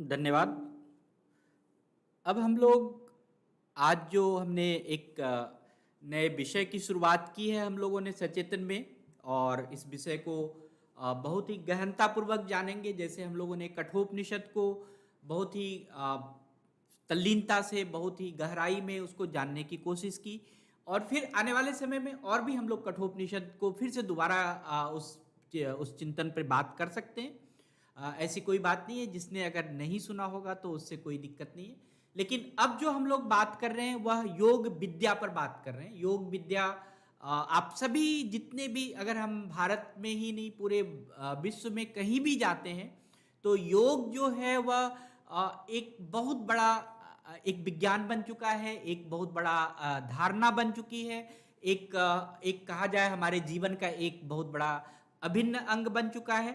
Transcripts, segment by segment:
धन्यवाद। अब हम लोग आज जो हमने एक नए विषय की शुरुआत की है हम लोगों ने सचेतन में, और इस विषय को बहुत ही गहनतापूर्वक जानेंगे। जैसे हम लोगों ने कठोपनिषद को बहुत ही तल्लीनता से, बहुत ही गहराई में उसको जानने की कोशिश की, और फिर आने वाले समय में और भी हम लोग कठोपनिषद को फिर से दोबारा उस चिंतन पर बात कर सकते हैं। ऐसी कोई बात नहीं है, जिसने अगर नहीं सुना होगा तो उससे कोई दिक्कत नहीं है। लेकिन अब जो हम लोग बात कर रहे हैं वह योग विद्या पर बात कर रहे हैं। योग विद्या आप सभी जितने भी, अगर हम भारत में ही नहीं पूरे विश्व में कहीं भी जाते हैं तो योग जो है वह एक बहुत बड़ा एक विज्ञान बन चुका है, एक बहुत बड़ा धारणा बन चुकी है, एक कहा जाए हमारे जीवन का एक बहुत बड़ा अभिन्न अंग बन चुका है।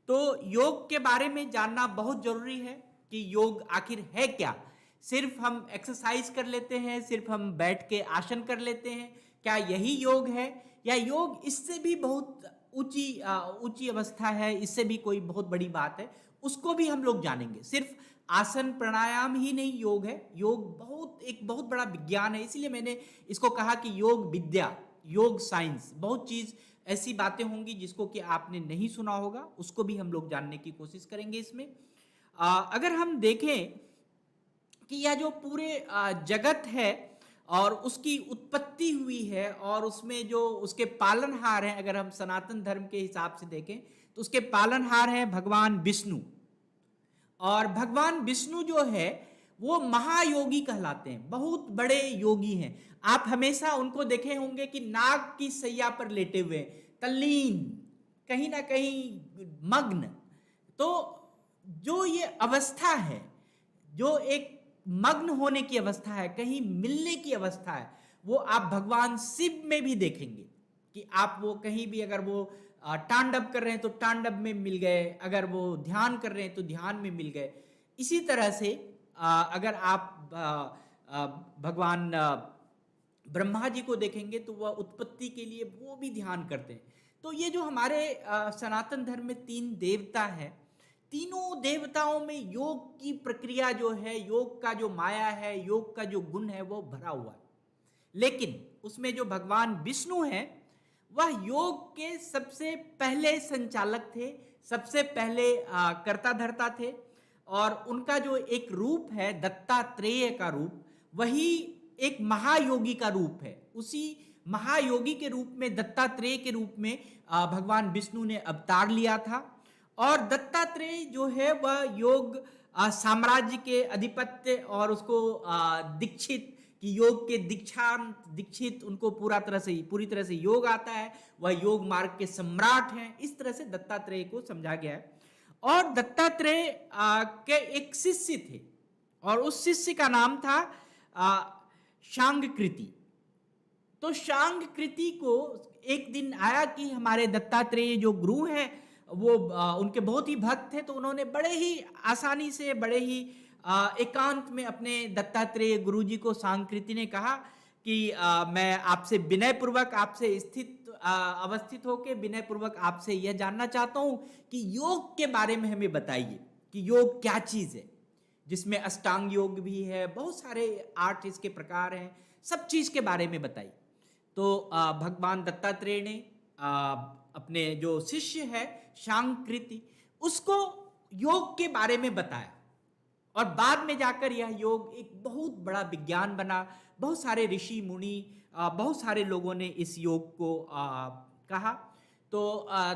तो योग के बारे में जानना बहुत जरूरी है कि योग आखिर है क्या। सिर्फ हम एक्सरसाइज कर लेते हैं, सिर्फ हम बैठ के आसन कर लेते हैं, क्या यही योग है, या योग इससे भी बहुत ऊंची अवस्था है, इससे भी कोई बहुत बड़ी बात है, उसको भी हम लोग जानेंगे। सिर्फ आसन प्राणायाम ही नहीं योग है, योग एक बहुत बड़ा विज्ञान है। इसीलिए मैंने इसको कहा कि योग विद्या, योग साइंस, बहुत चीज ऐसी बातें होंगी जिसको कि आपने नहीं सुना होगा, उसको भी हम लोग जानने की कोशिश करेंगे इसमें। अगर हम देखें कि यह जो पूरे जगत है और उसकी उत्पत्ति हुई है, और उसमें जो उसके पालनहार हैं, अगर हम सनातन धर्म के हिसाब से देखें तो उसके पालनहार हैं भगवान विष्णु। और भगवान विष्णु जो है वो महायोगी कहलाते हैं, बहुत बड़े योगी हैं। आप हमेशा उनको देखे होंगे कि नाग की सैया पर लेटे हुए, तल्लीन, कहीं ना कहीं मग्न। तो जो ये अवस्था है, जो एक मग्न होने की अवस्था है, कहीं मिलने की अवस्था है, वो आप भगवान शिव में भी देखेंगे कि आप वो कहीं भी, अगर वो तांडव कर रहे हैं तो तांडव में मिल गए, अगर वो ध्यान कर रहे हैं तो ध्यान में मिल गए। इसी तरह से अगर आप भगवान ब्रह्मा जी को देखेंगे तो वह उत्पत्ति के लिए वो भी ध्यान करते हैं। तो ये जो हमारे सनातन धर्म में तीन देवता है, तीनों देवताओं में योग की प्रक्रिया जो है, योग का जो माया है, योग का जो गुण है वो भरा हुआ है। लेकिन उसमें जो भगवान विष्णु हैं वह योग के सबसे पहले संचालक थे, सबसे पहले कर्ता धर्ता थे। और उनका जो एक रूप है दत्तात्रेय का रूप, वही एक महायोगी का रूप है। उसी महायोगी के रूप में, दत्तात्रेय के रूप में भगवान विष्णु ने अवतार लिया था। और दत्तात्रेय जो है वह योग साम्राज्य के अधिपत्य और उसको दीक्षित, कि योग के दीक्षित उनको पूरी तरह से योग आता है, वह योग मार्ग के सम्राट हैं। इस तरह से दत्तात्रेय को समझा गया है। और दत्तात्रेय के एक शिष्य थे, और उस शिष्य का नाम था शांगकृति। तो शांगकृति को एक दिन आया कि हमारे दत्तात्रेय जो गुरु हैं वो उनके बहुत ही भक्त थे, तो उन्होंने बड़े ही आसानी से, बड़े ही एकांत में अपने दत्तात्रेय गुरु जी को शांगकृति ने कहा कि मैं आपसे विनय पूर्वक, आपसे अवस्थित होकर विनय पूर्वक आपसे यह जानना चाहता हूं कि योग के बारे में हमें बताइए कि योग क्या चीज है, जिसमें अष्टांग योग भी है, बहुत सारे 8 इसके प्रकार हैं, सब चीज के बारे में बताइए। तो भगवान दत्तात्रेय ने अपने जो शिष्य है शांगकृति, उसको योग के बारे में बताया। और बाद में जाकर यह योग एक बहुत बड़ा विज्ञान बना। बहुत सारे ऋषि मुनि, बहुत सारे लोगों ने इस योग को कहा। तो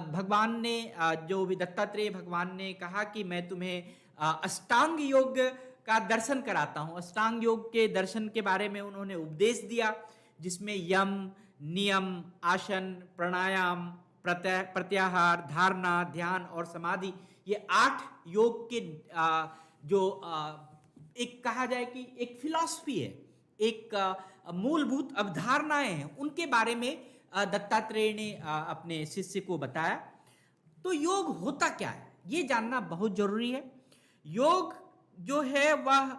भगवान ने जो भी दत्तात्रेय भगवान ने कहा कि मैं तुम्हें अष्टांग योग का दर्शन कराता हूं। अष्टांग योग के दर्शन के बारे में उन्होंने उपदेश दिया, जिसमें यम, नियम, आसन, प्राणायाम, प्रत्याहार, धारणा, ध्यान और समाधि, ये 8 योग के जो एक कहा जाए कि एक फिलॉसफी है, एक मूलभूत अवधारणाएं हैं, उनके बारे में दत्तात्रेय ने अपने शिष्य को बताया। तो योग होता क्या है ये जानना बहुत जरूरी है। योग जो है वह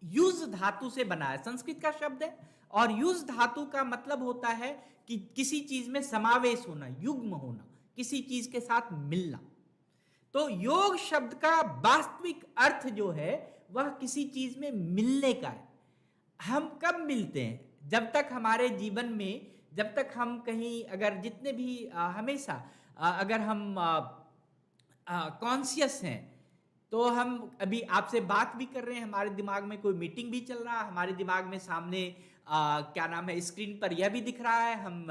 युज धातु से बना है, संस्कृत का शब्द है, और युज धातु का मतलब होता है कि किसी चीज में समावेश होना, युग्म होना, किसी चीज के साथ मिलना। तो योग शब्द का वास्तविक अर्थ जो है वह किसी चीज में मिलने का है। हम कब मिलते हैं? जब तक हमारे जीवन में, जब तक हम कहीं, अगर जितने भी हमेशा अगर हम कॉन्शियस हैं, तो हम अभी आपसे बात भी कर रहे हैं, हमारे दिमाग में कोई मीटिंग भी चल रहा है, हमारे दिमाग में सामने क्या नाम है, स्क्रीन पर यह भी दिख रहा है, हम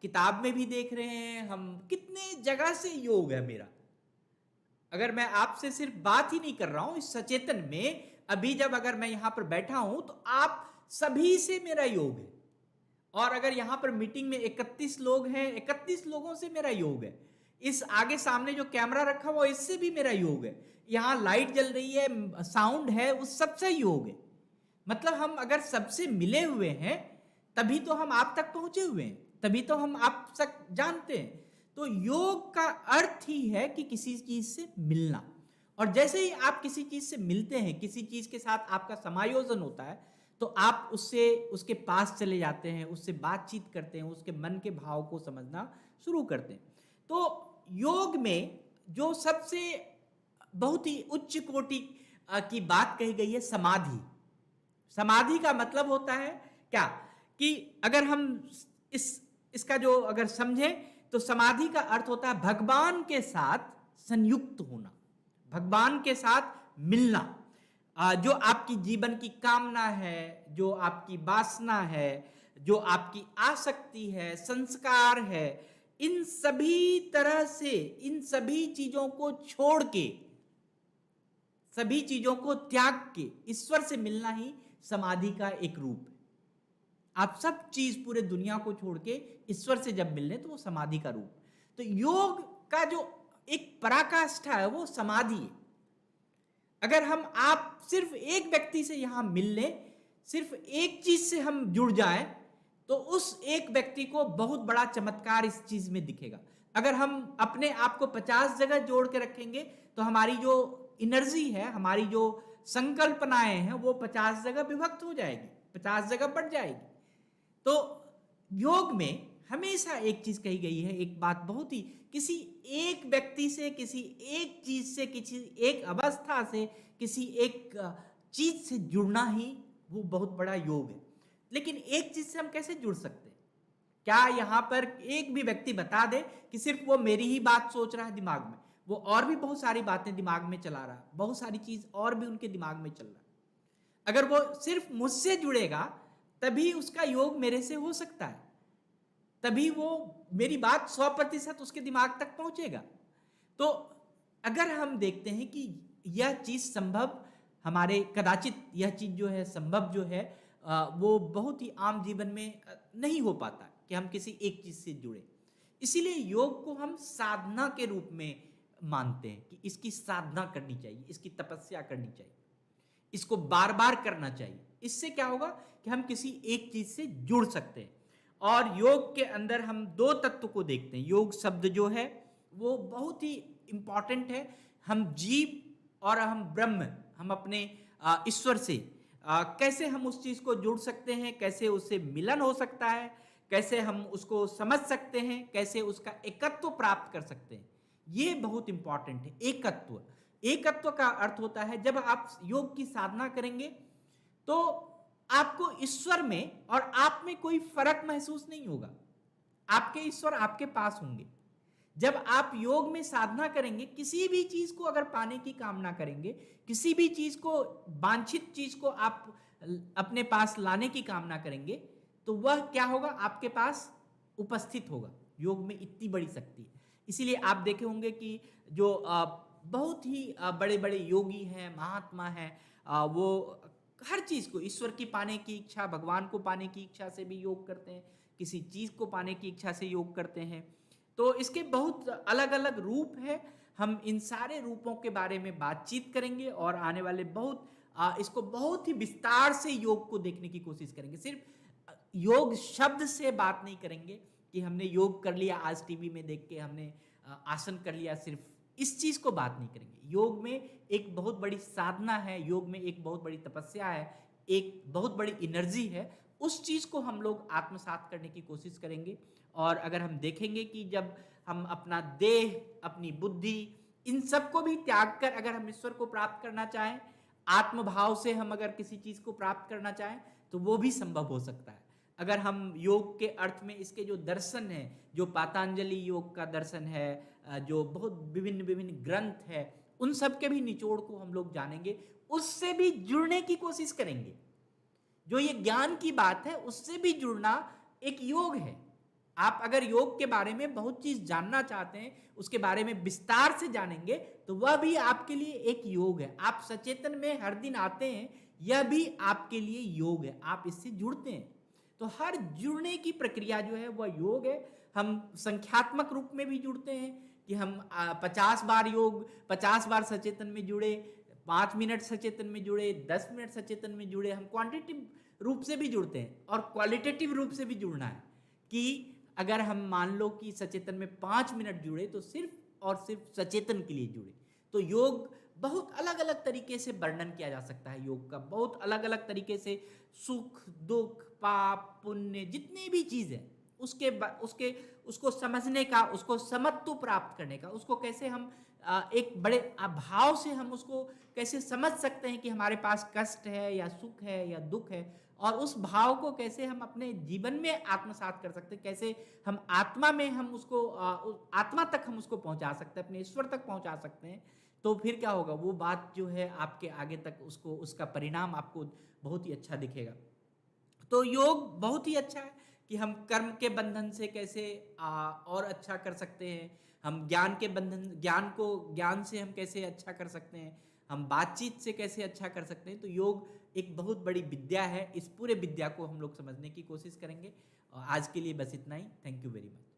किताब में भी देख रहे हैं, हम कितने जगह से योग है मेरा। अगर मैं आपसे सिर्फ बात ही नहीं कर रहा हूं इस सचेतन में, अभी जब अगर मैं यहां पर बैठा हूं तो आप सभी से मेरा योग है। और अगर यहां पर मीटिंग में 31 लोग हैं, 31 लोगों से मेरा योग है। इस आगे सामने जो कैमरा रखा हुआ इससे भी मेरा योग है। यहां लाइट जल रही है, साउंड है, उस सबसे योग है। मतलब हम अगर सबसे मिले हुए हैं तभी तो हम आप तक पहुंचे हुए हैं, तभी तो हम आप तक जानते हैं। तो योग का अर्थ ही है कि किसी चीज से मिलना। और जैसे ही आप किसी चीज से मिलते हैं, किसी चीज के साथ आपका समायोजन होता है, तो आप उससे, उसके पास चले जाते हैं, उससे बातचीत करते हैं, उसके मन के भाव को समझना शुरू करते हैं। तो योग में जो सबसे बहुत ही उच्च कोटि की बात कही गई है, समाधि। समाधि का मतलब होता है क्या, कि अगर हम इसका जो अगर समझें तो समाधि का अर्थ होता है भगवान के साथ संयुक्त होना, भगवान के साथ मिलना। जो आपकी जीवन की कामना है, जो आपकी वासना है, जो आपकी आसक्ति है, संस्कार है, इन सभी तरह से, इन सभी चीजों को छोड़ के, सभी चीजों को त्याग के ईश्वर से मिलना ही समाधि का एक रूप है। आप सब चीज पूरे दुनिया को छोड़ के ईश्वर से जब मिलने तो वो समाधि का रूप। तो योग का जो एक पराकाष्ठा है वो समाधि है। अगर हम आप सिर्फ एक व्यक्ति से यहां मिल लें, सिर्फ एक चीज से हम जुड़ जाएं, तो उस एक व्यक्ति को बहुत बड़ा चमत्कार इस चीज में दिखेगा। अगर हम अपने आप को 50 जगह जोड़ के रखेंगे तो हमारी जो एनर्जी है, हमारी जो संकल्पनाएं हैं, वो 50 जगह विभक्त हो जाएगी, 50 जगह बढ़ जाएगी। तो योग में हमेशा एक चीज कही गई है, एक बात बहुत ही, किसी एक व्यक्ति से, किसी एक चीज से, किसी एक अवस्था से, किसी एक चीज से जुड़ना ही वो बहुत बड़ा योग है। लेकिन एक चीज से हम कैसे जुड़ सकते हैं? क्या यहां पर एक भी व्यक्ति बता दे कि सिर्फ वो मेरी ही बात सोच रहा है दिमाग में? वो और भी बहुत सारी बातें दिमाग में चला रहा है, बहुत सारी चीज और भी उनके दिमाग में चल रहा है। अगर वो सिर्फ मुझसे जुड़ेगा तभी उसका योग मेरे से हो सकता है, तभी वो मेरी बात 100% उसके दिमाग तक पहुंचेगा। तो अगर हम देखते हैं कि यह चीज संभव, हमारे कदाचित यह चीज जो है संभव जो है वो बहुत ही आम जीवन में नहीं हो पाता कि हम किसी एक चीज से जुड़े। इसीलिए योग को हम साधना के रूप में मानते हैं कि इसकी साधना करनी चाहिए, इसकी तपस्या करनी चाहिए, इसको बार बार करना चाहिए। इससे क्या होगा कि हम किसी एक चीज से जुड़ सकते हैं। और योग के अंदर हम दो तत्व को देखते हैं। योग शब्द जो है वो बहुत ही इंपॉर्टेंट है। हम जीव और हम ब्रह्म, हम अपने ईश्वर से कैसे हम उस चीज को जुड़ सकते हैं, कैसे उससे मिलन हो सकता है, कैसे हम उसको समझ सकते हैं, कैसे उसका एकत्व प्राप्त कर सकते हैं, ये बहुत इंपॉर्टेंट है। एकत्व, एकत्व का अर्थ होता है जब आप योग की साधना करेंगे तो आपको ईश्वर में और आप में कोई फर्क महसूस नहीं होगा। आपके ईश्वर आपके पास होंगे। जब आप योग में साधना करेंगे, किसी भी चीज को अगर पाने की कामना करेंगे, किसी भी चीज को, वांछित चीज को आप अपने पास लाने की कामना करेंगे, तो वह क्या होगा, आपके पास उपस्थित होगा। योग में इतनी बड़ी शक्ति है। इसीलिए आप देखे होंगे कि जो बहुत ही बड़े बड़े योगी हैं, महात्मा हैं, वो हर चीज को, ईश्वर की पाने की इच्छा, भगवान को पाने की इच्छा से भी योग करते हैं, किसी चीज को पाने की इच्छा से योग करते हैं। तो इसके बहुत अलग अलग रूप हैं। हम इन सारे रूपों के बारे में बातचीत करेंगे और आने वाले इसको बहुत ही विस्तार से योग को देखने की कोशिश करेंगे। सिर्फ योग शब्द से बात नहीं करेंगे कि हमने योग कर लिया आज टीवी में देख के, हमने आसन कर लिया, सिर्फ इस चीज को बात नहीं करेंगे। योग में एक बहुत बड़ी साधना है, योग में एक बहुत बड़ी तपस्या है, एक बहुत बड़ी एनर्जी है। उस चीज को हम लोग आत्मसात करने की कोशिश करेंगे। और अगर हम देखेंगे कि जब हम अपना देह, अपनी बुद्धि, इन सबको भी त्याग कर अगर हम ईश्वर को प्राप्त करना चाहें, आत्मभाव से हम अगर किसी चीज को प्राप्त करना चाहें, तो वो भी संभव हो सकता है। अगर हम योग के अर्थ में इसके जो दर्शन है, जो पातंजलि योग का दर्शन है, जो बहुत विभिन्न विभिन्न ग्रंथ है, उन सब के भी निचोड़ को हम लोग जानेंगे, उससे भी जुड़ने की कोशिश करेंगे। जो ये ज्ञान की बात है उससे भी जुड़ना एक योग है। आप अगर योग के बारे में बहुत चीज जानना चाहते हैं, उसके बारे में विस्तार से जानेंगे, तो वह भी आपके लिए एक योग है। आप सचेतन में हर दिन आते हैं, यह भी आपके लिए योग है, आप इससे जुड़ते हैं। तो हर जुड़ने की प्रक्रिया जो है वह योग है। हम संख्यात्मक रूप में भी जुड़ते हैं कि हम 50 बार योग, 50 बार सचेतन में जुड़े, 5 मिनट सचेतन में जुड़े, 10 मिनट सचेतन में जुड़े। हम क्वांटिटिव रूप से भी जुड़ते हैं और क्वालिटेटिव रूप से भी जुड़ना है कि अगर हम मान लो कि सचेतन में 5 मिनट जुड़े तो सिर्फ और सिर्फ सचेतन के लिए जुड़े। तो योग बहुत अलग अलग तरीके से वर्णन किया जा सकता है। योग का बहुत अलग अलग तरीके से सुख दुख पाप पुण्य जितनी भी चीज है उसके उसको समझने का, उसको समत्व प्राप्त करने का, उसको कैसे हम एक बड़े अभाव से हम उसको कैसे समझ सकते हैं कि हमारे पास कष्ट है या सुख है या दुख है, और उस भाव को कैसे हम अपने जीवन में आत्मसात कर सकते हैं, कैसे हम आत्मा में हम उसको आत्मा तक हम उसको पहुंचा सकते हैं, अपने ईश्वर तक पहुंचा सकते हैं। तो फिर क्या होगा, वो बात जो है आपके आगे तक उसको उसका परिणाम आपको बहुत ही अच्छा दिखेगा। तो योग बहुत ही अच्छा है कि हम कर्म के बंधन से कैसे और अच्छा कर सकते हैं, हम ज्ञान के बंधन, ज्ञान से हम कैसे अच्छा कर सकते हैं, हम बातचीत से कैसे अच्छा कर सकते हैं। तो योग एक बहुत बड़ी विद्या है। इस पूरे विद्या को हम लोग समझने की कोशिश करेंगे। और आज के लिए बस इतना ही। Thank you very much.